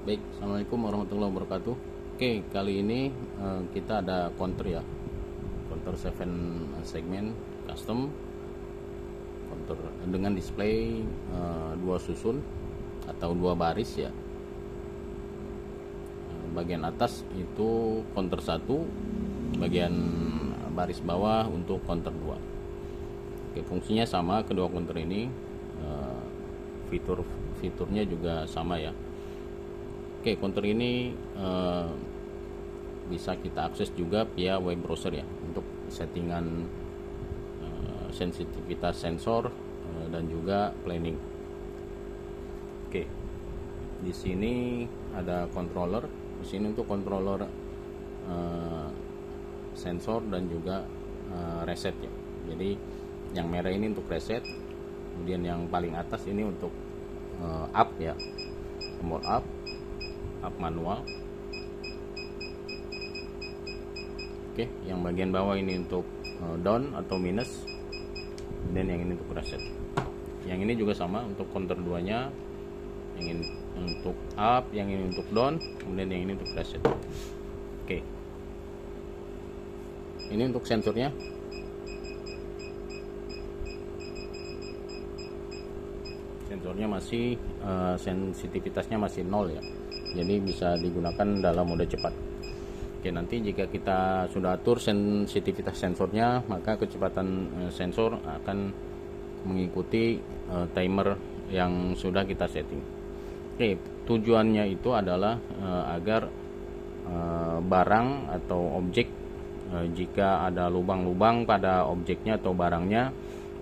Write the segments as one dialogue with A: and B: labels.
A: Baik, assalamualaikum warahmatullahi wabarakatuh. Oke, kali ini kita ada counter ya, counter 7 segmen custom, counter dengan display dua susun atau dua baris ya. Bagian atas itu counter 1, bagian baris bawah untuk counter 2. Oke, fungsinya sama kedua counter ini, fiturnya juga sama ya. Oke, counter ini bisa kita akses juga via web browser ya, untuk settingan sensitivitas sensor dan juga planning. Oke, di sini ada controller. Di sini untuk controller sensor dan juga reset ya. Jadi yang merah ini untuk reset, kemudian yang paling atas ini untuk up ya, tombol up manual. Oke, yang bagian bawah ini untuk down atau minus, dan yang ini untuk reset. Yang ini juga sama untuk counter 2 nya, yang ini untuk up, yang ini untuk down, kemudian yang ini untuk reset. Oke, ini untuk sensornya. Sensornya masih sensitivitasnya masih 0 ya, jadi bisa digunakan dalam mode cepat. Oke, nanti jika kita sudah atur sensitivitas sensornya, maka kecepatan sensor akan mengikuti timer yang sudah kita setting. Oke, tujuannya itu adalah agar barang atau objek, jika ada lubang-lubang pada objeknya atau barangnya,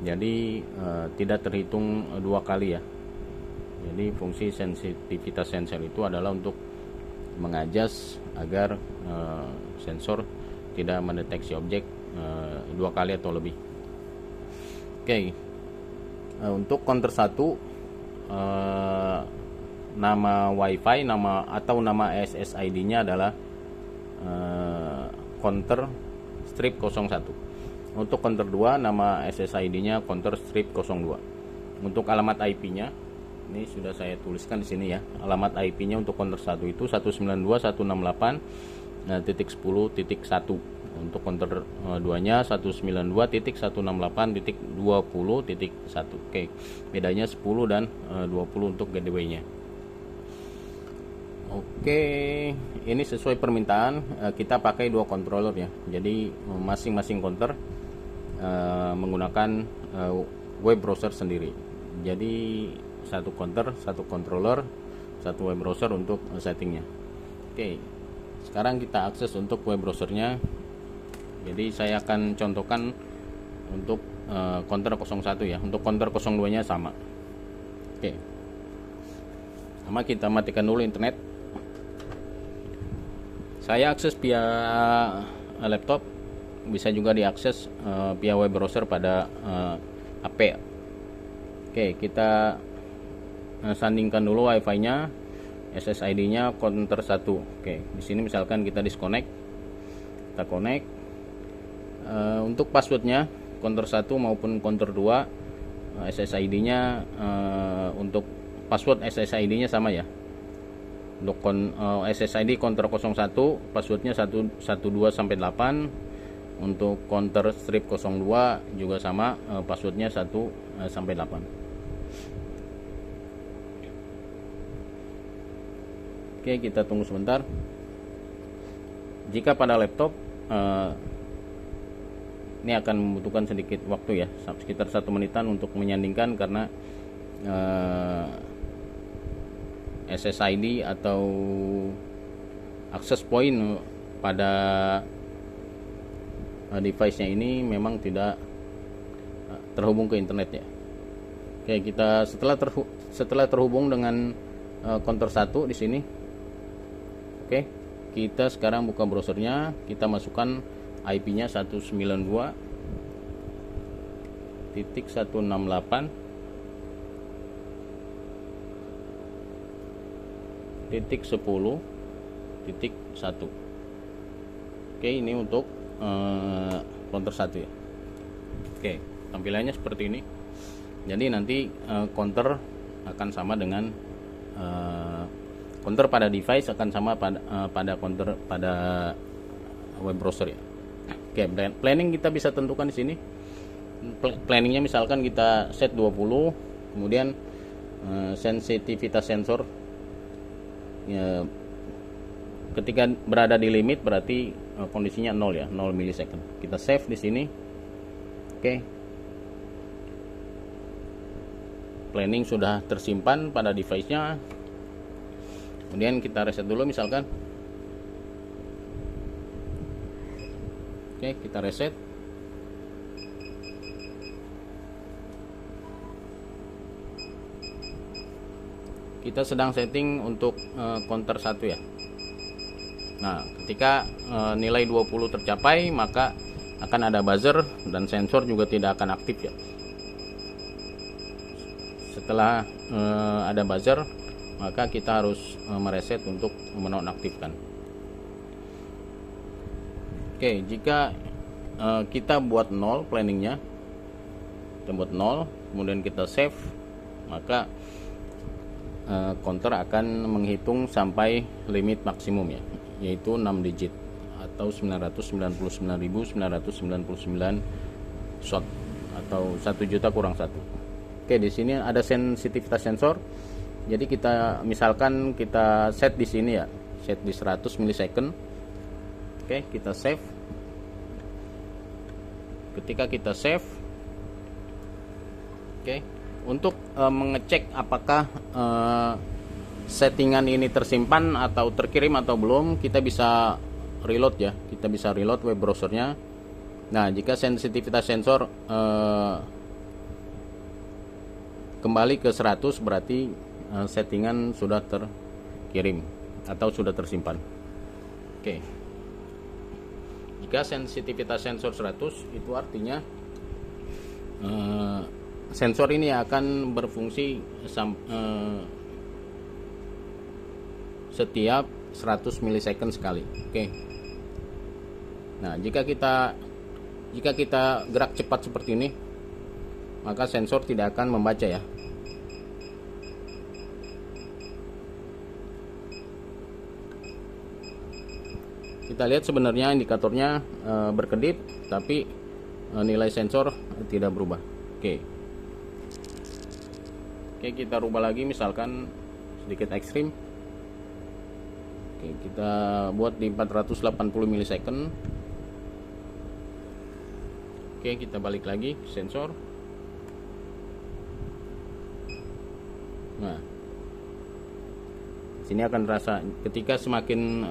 A: jadi tidak terhitung dua kali ya. Jadi fungsi sensitivitas sensor itu adalah untuk mengadjust agar sensor tidak mendeteksi objek dua kali atau lebih. Oke, untuk counter 1, nama WiFi, nama SSID-nya adalah counter strip 01. Untuk counter 2, nama SSID-nya counter strip 02. Untuk alamat IP-nya, ini sudah saya tuliskan di sini ya. Alamat IP-nya untuk counter 1 itu 192.168.10.1. Untuk counter 2-nya 192.168.20.1. Oke, bedanya 10 dan 20 untuk gateway-nya. Oke, ini sesuai permintaan kita pakai dua controller ya. Jadi masing-masing counter menggunakan web browser sendiri. Jadi satu counter, satu controller, satu web browser untuk settingnya. Oke, sekarang kita akses untuk web browsernya. Jadi saya akan contohkan untuk counter 01 ya. Untuk counter 02 nya sama. Oke, sama kita matikan dulu internet. Saya akses via laptop, bisa juga diakses via web browser pada HP. Oke, kita sandingkan dulu WiFi-nya, SSID-nya counter 1. Oke, di sini misalkan kita disconnect, kita connect. Untuk passwordnya counter 1 maupun counter 2, SSID-nya untuk password SSID-nya sama ya. Untuk SSID counter 01 passwordnya 112 sampai 8. Untuk counter strip 02 juga sama, passwordnya 1 sampai 8. Oke, kita tunggu sebentar. Jika pada laptop ini akan membutuhkan sedikit waktu ya, sekitar 1 menitan untuk menyandingkan, karena SSID atau access point pada device-nya ini memang tidak terhubung ke internet ya. Oke, kita setelah terhubung dengan counter 1 di sini. Oke, kita sekarang buka browsernya, kita masukkan IP-nya 192.168.10.1. Oke, ini untuk counter 1 ya. Oke, tampilannya seperti ini. Jadi nanti counter akan sama dengan counter pada device akan sama pada counter pada web browser ya. Oke, planning kita bisa tentukan di sini. Planningnya misalkan kita set 20, kemudian sensitivitas sensor ya, ketika berada di limit berarti kondisinya 0 ya, 0 milisecond. Kita save di sini. Oke. Planning sudah tersimpan pada device-nya. Kemudian kita reset dulu misalkan. Oke, kita reset. Kita sedang setting untuk counter 1 ya. Nah, ketika nilai 20 tercapai, maka akan ada buzzer dan sensor juga tidak akan aktif ya. Setelah ada buzzer, maka kita harus mereset untuk menonaktifkan. Oke, jika kita buat 0 planningnya, kita buat 0, kemudian kita save, maka counter akan menghitung sampai limit maksimum ya, yaitu 6 digit atau 999.999 shot atau 1 juta kurang 1. Oke, di sini ada sensitivitas sensor. Jadi kita misalkan kita set di sini ya, set di 100 milisecond. Oke, kita save. Ketika kita save, oke, untuk mengecek apakah settingan ini tersimpan atau terkirim atau belum, kita bisa reload ya, kita bisa reload web browsernya. Nah, jika sensitivitas sensor kembali ke 100 berarti settingan sudah terkirim atau sudah tersimpan. Oke. Jika sensitivitas sensor 100 itu artinya sensor ini akan berfungsi setiap 100 milisecond sekali. Oke. Nah, jika kita gerak cepat seperti ini, maka sensor tidak akan membaca ya. Kita lihat sebenarnya indikatornya berkedip, tapi nilai sensor tidak berubah. Oke. Oke, kita rubah lagi misalkan sedikit ekstrim. Oke, kita buat di 480 milisecond. Oke, kita balik lagi ke sensor. Nah, sini akan terasa ketika semakin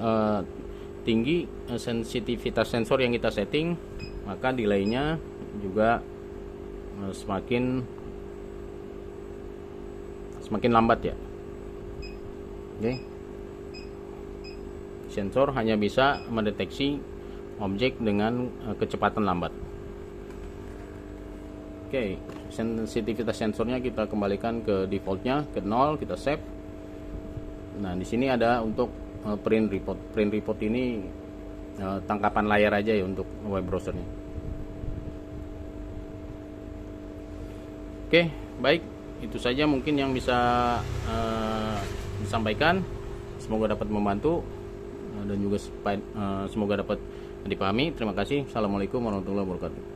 A: tinggi sensitivitas sensor yang kita setting, maka delaynya juga semakin lambat ya. Oke. Sensor hanya bisa mendeteksi objek dengan kecepatan lambat. Oke, sensitivitas sensornya kita kembalikan ke defaultnya, ke 0, kita save. Nah, di sini ada untuk print report. Print report ini tangkapan layar aja ya untuk web browsernya. Oke, baik. Itu saja mungkin yang bisa disampaikan. Semoga dapat membantu dan juga semoga dapat dipahami. Terima kasih. Assalamualaikum warahmatullahi wabarakatuh.